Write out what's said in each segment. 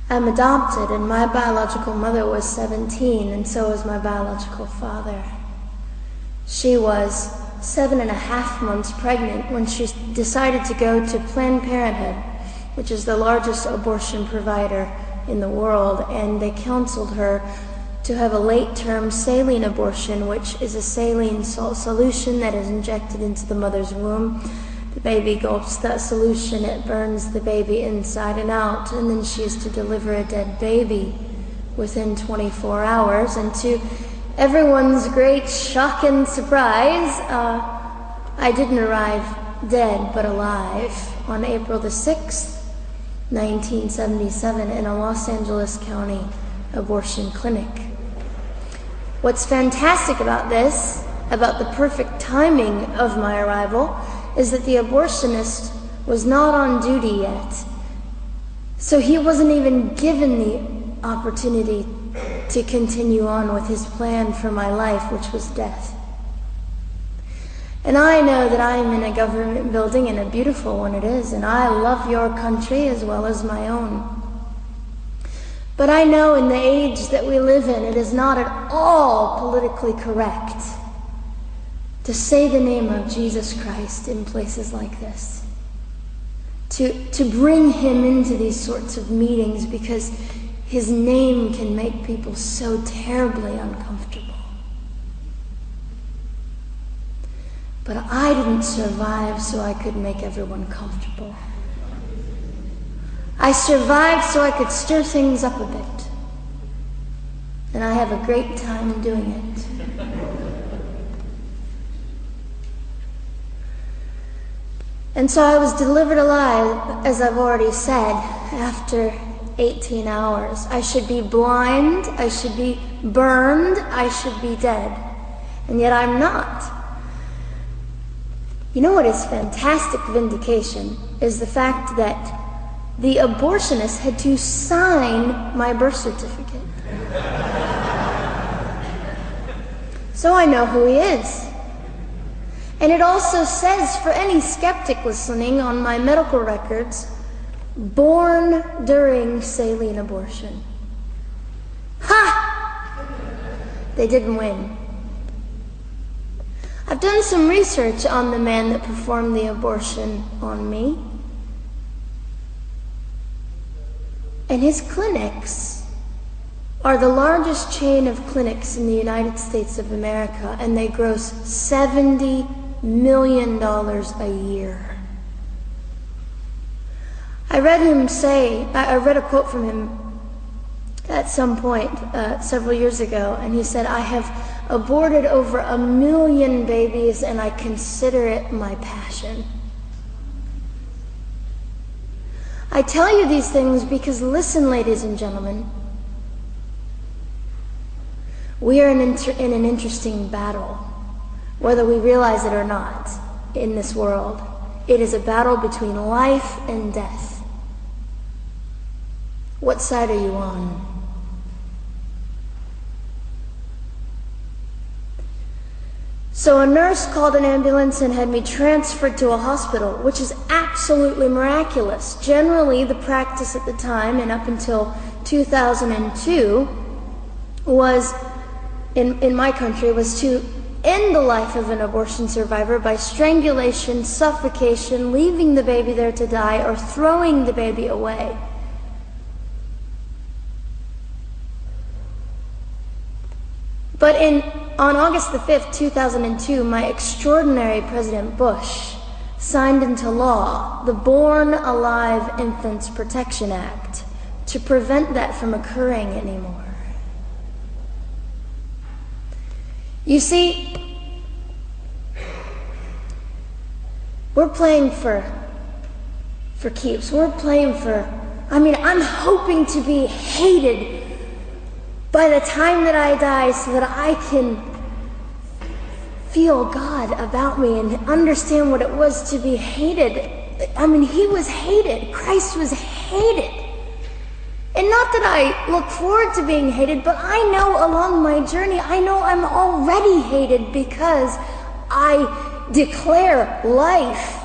I'm adopted, and my biological mother was 17, and so was my biological father. She was 7.5 months pregnant when she decided to go to Planned Parenthood, which is the largest abortion provider in the world, and they counseled her to have a late-term saline abortion, which is a saline solution that is injected into the mother's womb. The baby gulps that solution, it burns the baby inside and out, and then she is to deliver a dead baby within 24 hours. And to everyone's great shock and surprise, I didn't arrive dead but alive on April the 6th, 1977, in a Los Angeles County abortion clinic. What's fantastic about this, about the perfect timing of my arrival, is that the abortionist was not on duty yet. So he wasn't even given the opportunity to continue on with his plan for my life, which was death. And I know that I'm in a government building, and a beautiful one it is, and I love your country as well as my own. But I know in the age that we live in, it is not at all politically correct to say the name of Jesus Christ in places like this. To bring him into these sorts of meetings, because his name can make people so terribly uncomfortable. But I didn't survive so I could make everyone comfortable. I survived so I could stir things up a bit. And I have a great time doing it. And so I was delivered alive, as I've already said, after 18 hours. I should be blind, I should be burned, I should be dead. And yet I'm not. You know what is fantastic vindication is the fact that the abortionist had to sign my birth certificate. So I know who he is. And it also says, for any skeptic listening, on my medical records, born during saline abortion. Ha! They didn't win. I've done some research on the man that performed the abortion on me. And his clinics are the largest chain of clinics in the United States of America, and they gross $70 million a year. I read a quote from him at some point several years ago, and he said, "I have aborted over 1 million babies, and I consider it my passion." I tell you these things because, listen, ladies and gentlemen, we are in an interesting battle, whether we realize it or not, in this world. It is a battle between life and death. What side are you on? So a nurse called an ambulance and had me transferred to a hospital, which is absolutely miraculous. Generally, the practice at the time, and up until 2002, was, in my country, was to end the life of an abortion survivor by strangulation, suffocation, leaving the baby there to die, or throwing the baby away. But on August the 5th, 2002, my extraordinary President Bush signed into law the Born Alive Infants Protection Act to prevent that from occurring anymore. You see, we're playing for keeps. We're playing I'm hoping to be hated by the time that I die, so that I can feel God about me and understand what it was to be hated. He was hated. Christ was hated. And not that I look forward to being hated, but I know along my journey, I know I'm already hated because I declare life.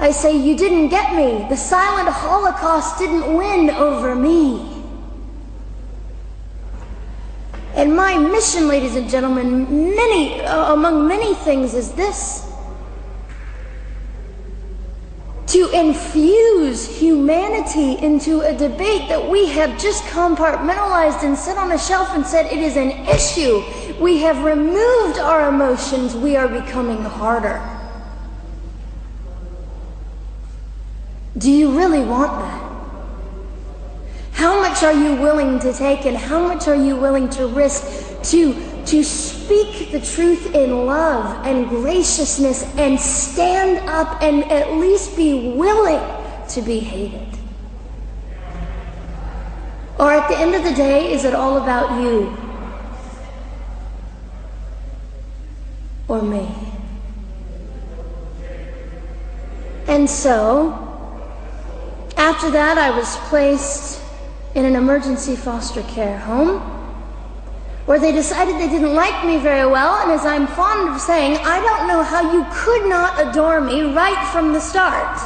I say, you didn't get me. The silent Holocaust didn't win over me. And my mission, ladies and gentlemen, among many things, is this: to infuse humanity into a debate that we have just compartmentalized and set on a shelf and said it is an issue. We have removed our emotions. We are becoming harder. Do you really want that? How much are you willing to take, and how much are you willing to risk to speak the truth in love and graciousness and stand up and at least be willing to be hated? Or at the end of the day, is it all about you or me? And so, after that, I was placed in an emergency foster care home where they decided they didn't like me very well, and as I'm fond of saying, I don't know how you could not adore me right from the start.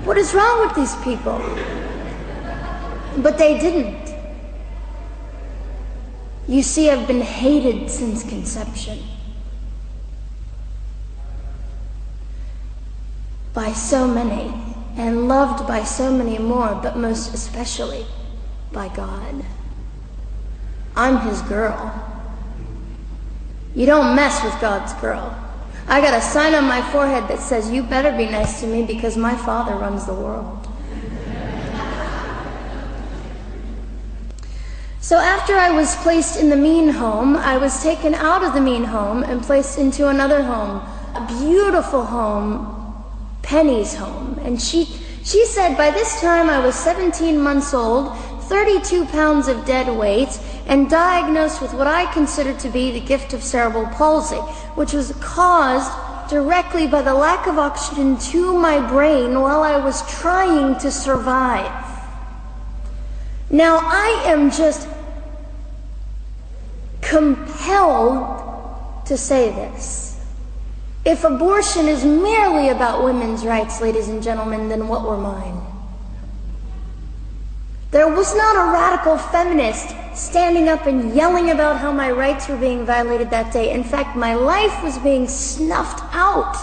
What is wrong with these people? But they didn't. You see, I've been hated since conception by so many, and loved by so many more, but most especially by God. I'm his girl. You don't mess with God's girl. I got a sign on my forehead that says, you better be nice to me because my Father runs the world. So after I was placed in the mean home, I was taken out of the mean home and placed into another home, a beautiful home, Penny's home. And she said by this time I was 17 months old, 32 pounds of dead weight, and diagnosed with what I considered to be the gift of cerebral palsy, which was caused directly by the lack of oxygen to my brain while I was trying to survive. Now, I am just compelled to say this. If abortion is merely about women's rights, ladies and gentlemen, then what were mine? There was not a radical feminist standing up and yelling about how my rights were being violated that day. In fact, my life was being snuffed out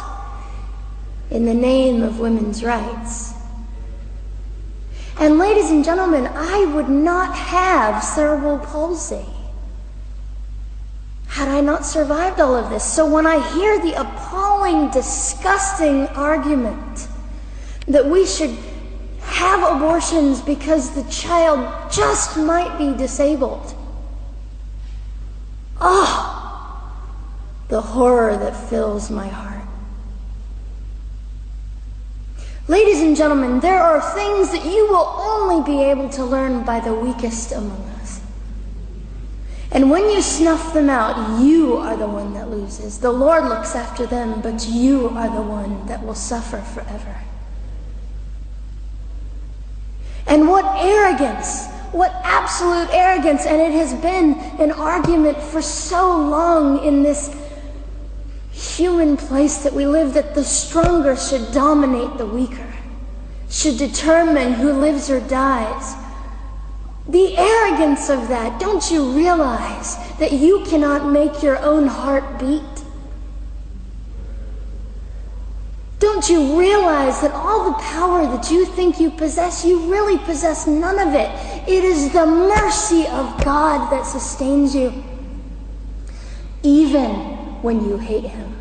in the name of women's rights. And ladies and gentlemen, I would not have cerebral palsy had I not survived all of this. So when I hear the appalling, disgusting argument that we should have abortions because the child just might be disabled, oh, the horror that fills my heart. Ladies and gentlemen, there are things that you will only be able to learn by the weakest among us. And when you snuff them out, you are the one that loses. The Lord looks after them, but you are the one that will suffer forever. And what arrogance, what absolute arrogance, and it has been an argument for so long in this human place that we live, that the stronger should dominate the weaker, should determine who lives or dies. The arrogance of that, don't you realize that you cannot make your own heart beat? Don't you realize that all the power that you think you possess, you really possess none of it? It is the mercy of God that sustains you, even when you hate him.